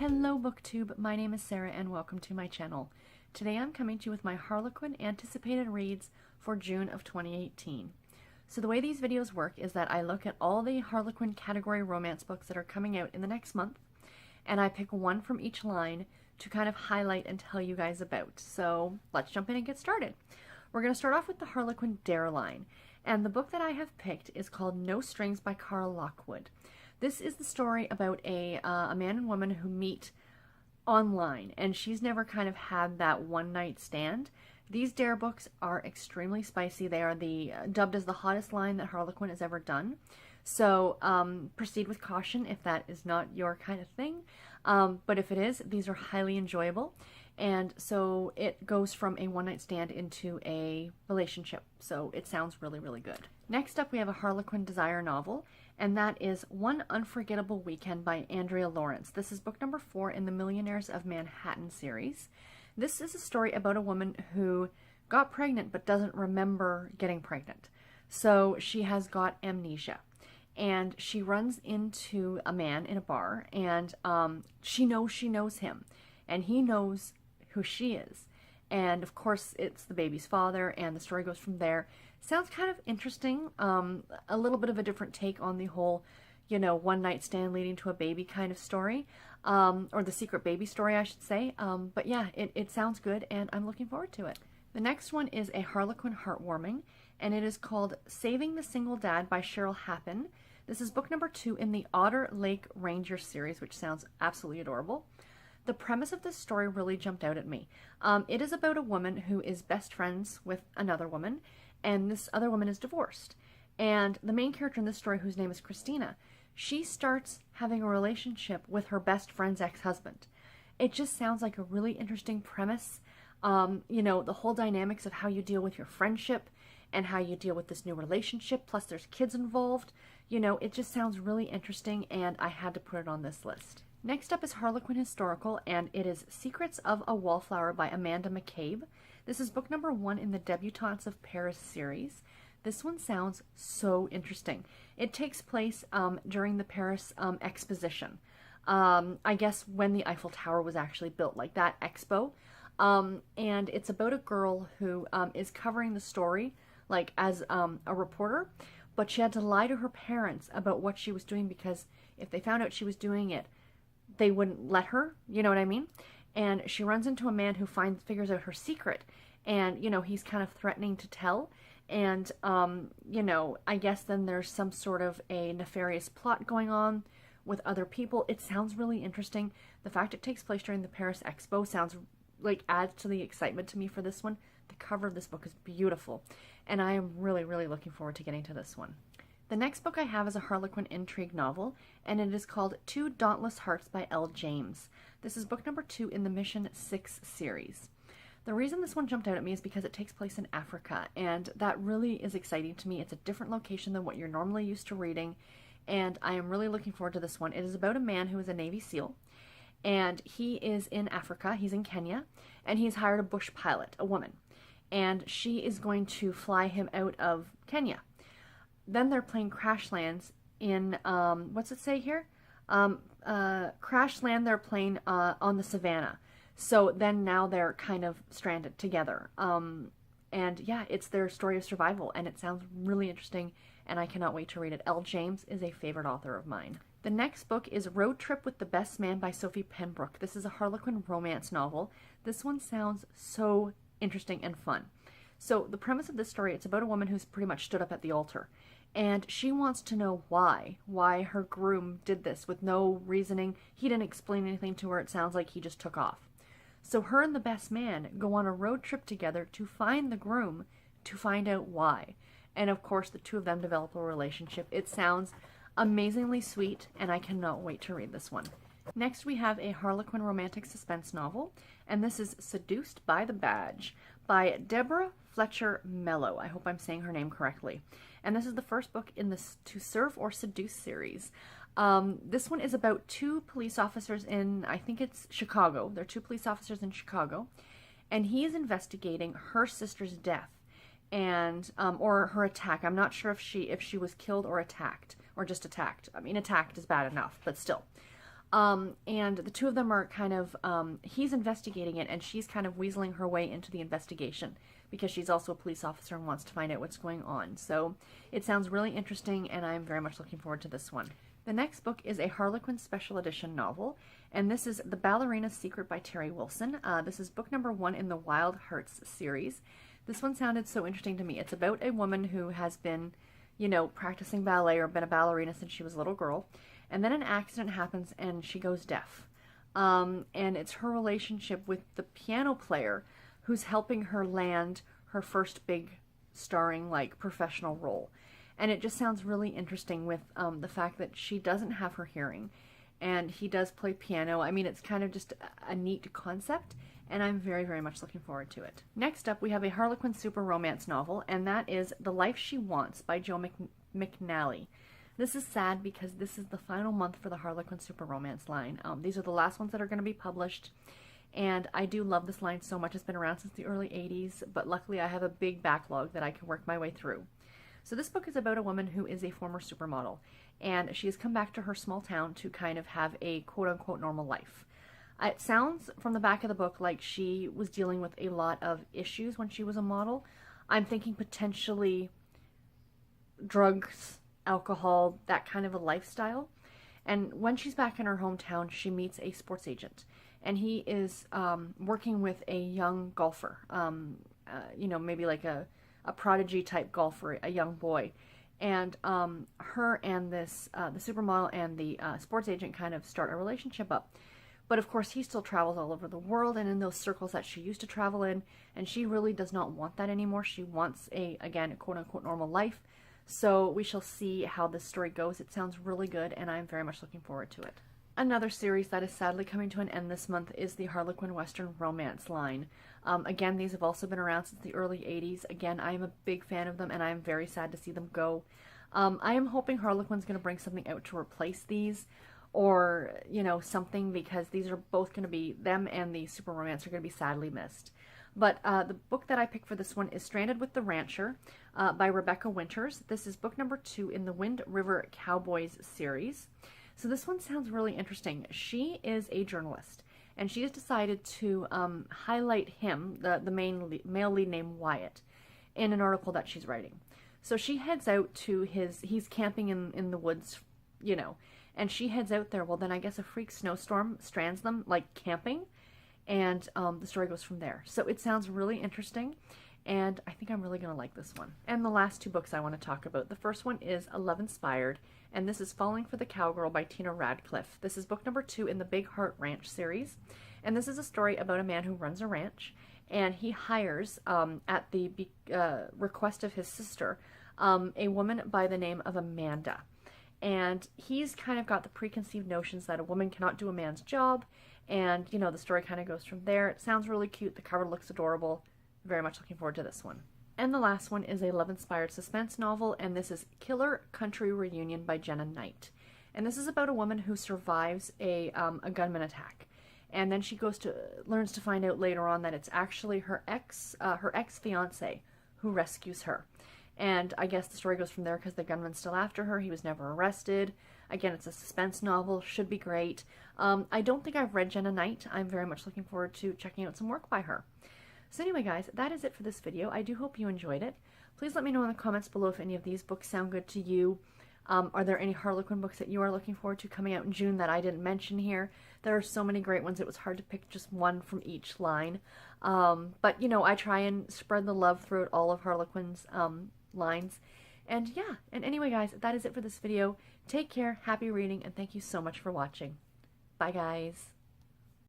Hello BookTube, my name is Sarah and welcome to my channel. Today I'm coming to you with my Harlequin anticipated reads for June of 2018. So the way these videos work is that I look at all the Harlequin category romance books that are coming out in the next month, and I pick one from each line to kind of highlight and tell you guys about. So let's jump in and get started. We're going to start off with the Harlequin Dare line, and the book that I have picked is called No Strings by Cara Lockwood. This is the story about a man and woman who meet online, and she's never kind of had that one-night stand. These Dare books are extremely spicy. They are dubbed as the hottest line that Harlequin has ever done. So proceed with caution if that is not your kind of thing. But if it is, these are highly enjoyable. And so it goes from a one-night stand into a relationship. So it sounds really, really good. Next up, we have a Harlequin Desire novel, and that is One Unforgettable Weekend by Andrea Laurence. This is book number 4 in the Millionaires of Manhattan series. This is a story about a woman who got pregnant but doesn't remember getting pregnant. So she has got amnesia. And she runs into a man in a bar, and she knows him, and he knows who she is. And of course, it's the baby's father, and the story goes from there. Sounds kind of interesting, a little bit of a different take on the whole, one-night stand leading to a baby kind of story, or the secret baby story, I should say. But yeah, it sounds good, and I'm looking forward to it. The next one is a Harlequin heartwarming, and it is called Saving the Single Dad by Cheryl Harpen. This is book number 2 in the Otter Lake Ranger series, which sounds absolutely adorable. The premise of this story really jumped out at me. It is about a woman who is best friends with another woman, and this other woman is divorced. And the main character in this story, whose name is Christina, she starts having a relationship with her best friend's ex-husband. It just sounds like a really interesting premise. The whole dynamics of how you deal with your friendship and how you deal with this new relationship, plus there's kids involved. It just sounds really interesting, and I had to put it on this list. Next up is Harlequin Historical, and it is Secrets of a Wallflower by Amanda McCabe. This is book number 1 in the Debutantes of Paris series. This one sounds so interesting. It takes place during the Paris Exposition. I guess when the Eiffel Tower was actually built, like that expo. And it's about a girl who is covering the story, like as a reporter, but she had to lie to her parents about what she was doing, because if they found out she was doing it, they wouldn't let her, you know what I mean? And she runs into a man who figures out her secret, and, he's kind of threatening to tell, and, I guess then there's some sort of a nefarious plot going on with other people. It sounds really interesting. The fact it takes place during the Paris Expo sounds like adds to the excitement to me for this one. The cover of this book is beautiful, and I am really, really looking forward to getting to this one. The next book I have is a Harlequin intrigue novel, and it is called Two Dauntless Hearts by Elle James. This is book number 2 in the Mission 6 series. The reason this one jumped out at me is because it takes place in Africa, and that really is exciting to me. It's a different location than what you're normally used to reading, and I am really looking forward to this one. It is about a man who is a Navy SEAL, and he is in Africa. He's in Kenya, and he's hired a bush pilot, a woman, and she is going to fly him out of Kenya. Then their plane crash lands in, what's it say here? Crash land their plane on the savannah. So then now they're kind of stranded together. And yeah, it's their story of survival, and it sounds really interesting, and I cannot wait to read it. Elle James is a favorite author of mine. The next book is Road Trip with the Best Man by Sophie Pembroke. This is a Harlequin romance novel. This one sounds so interesting and fun. So the premise of this story, it's about a woman who's pretty much stood up at the altar, and she wants to know why her groom did this with no reasoning. He didn't explain anything to her. It sounds like he just took off. So her and the best man go on a road trip together to find the groom, to find out why. And of course, the two of them develop a relationship. It sounds amazingly sweet, and I cannot wait to read this one. Next, we have a Harlequin romantic suspense novel, and this is Seduced by the Badge by Deborah, Fletcher, Mello. I hope I'm saying her name correctly. And this is the first book in the To Serve or Seduce series. This one is about 2 police officers in, I think it's Chicago. They're 2 police officers in Chicago, and he is investigating her sister's death and or her attack. I'm not sure if she was killed or attacked, or just attacked. I mean, attacked is bad enough, but still. And the two of them are kind of, he's investigating it, and she's kind of weaseling her way into the investigation because she's also a police officer and wants to find out what's going on. So it sounds really interesting, and I'm very much looking forward to this one. The next book is a Harlequin special edition novel, and this is The Ballerinas Secret by Teri Wilson. This is book number 1 in the Wild Hearts series. This one sounded so interesting to me. It's about a woman who has been, you know, practicing ballet or been a ballerina since she was a little girl, and then an accident happens and she goes deaf. And it's her relationship with the piano player who's helping her land her first big starring, like, professional role. And it just sounds really interesting with the fact that she doesn't have her hearing, and he does play piano. I mean, it's kind of just a neat concept, and I'm very, very much looking forward to it. Next up, we have a Harlequin super romance novel, and that is The Life She Wants by Jo McNally. This is sad because this is the final month for the Harlequin super romance line. These are the last ones that are going to be published, and I do love this line so much. It's been around since the early 80s, but luckily I have a big backlog that I can work my way through. So this book is about a woman who is a former supermodel, and she has come back to her small town to kind of have a quote-unquote normal life. It sounds from the back of the book like she was dealing with a lot of issues when she was a model. I'm thinking potentially drugs, alcohol, that kind of a lifestyle. And when she's back in her hometown, she meets a sports agent, and he is working with a young golfer, you know, maybe like a prodigy type golfer, a young boy. And her and this, the supermodel and the sports agent kind of start a relationship up. But of course, he still travels all over the world and in those circles that she used to travel in, and she really does not want that anymore. She wants again, a quote-unquote normal life. So we shall see how this story goes. It sounds really good, and I'm very much looking forward to it. Another series that is sadly coming to an end this month is the Harlequin Western Romance line. Again, these have also been around since the early 80s. Again, I am a big fan of them, and I am very sad to see them go. I am hoping Harlequin's going to bring something out to replace these, or, you know, something, because these are both going to be, them and the Super Romance are going to be sadly missed. But the book that I picked for this one is Stranded with the Rancher by Rebecca Winters. This is book number 2 in the Wind River Cowboys series. So this one sounds really interesting. She is a journalist, and she has decided to highlight him, the male lead named Wyatt, in an article that she's writing. So she heads out to he's camping in the woods, you know, and she heads out there. Well, then I guess a freak snowstorm strands them, like, camping, and the story goes from there. So it sounds really interesting, and I think I'm really going to like this one. And the last 2 books I want to talk about. The first one is Elevenspired, and this is Falling for the Cowgirl by Tina Radcliffe. This is book number 2 in the Big Heart Ranch series, and this is a story about a man who runs a ranch, and he hires, at the request of his sister, a woman by the name of Amanda. And he's kind of got the preconceived notions that a woman cannot do a man's job, and, you know, the story kind of goes from there. It sounds really cute. The cover looks adorable. Very much looking forward to this one. And the last one is a Elevenspired suspense novel, and this is Killer Country Reunion by Jenna Knight. And this is about a woman who survives a gunman attack. And then she learns to find out later on that it's actually her ex-fiance who rescues her. And I guess the story goes from there because the gunman's still after her. He was never arrested. Again, it's a suspense novel. Should be great. I don't think I've read Jenna Knight. I'm very much looking forward to checking out some work by her. So anyway, guys, that is it for this video. I do hope you enjoyed it. Please let me know in the comments below if any of these books sound good to you. Are there any Harlequin books that you are looking forward to coming out in June that I didn't mention here? There are so many great ones. It was hard to pick just one from each line. But, you know, I try and spread the love throughout all of Harlequin's lines. And yeah, and anyway, guys, that is it for this video. Take care, happy reading, and thank you so much for watching. Bye, guys.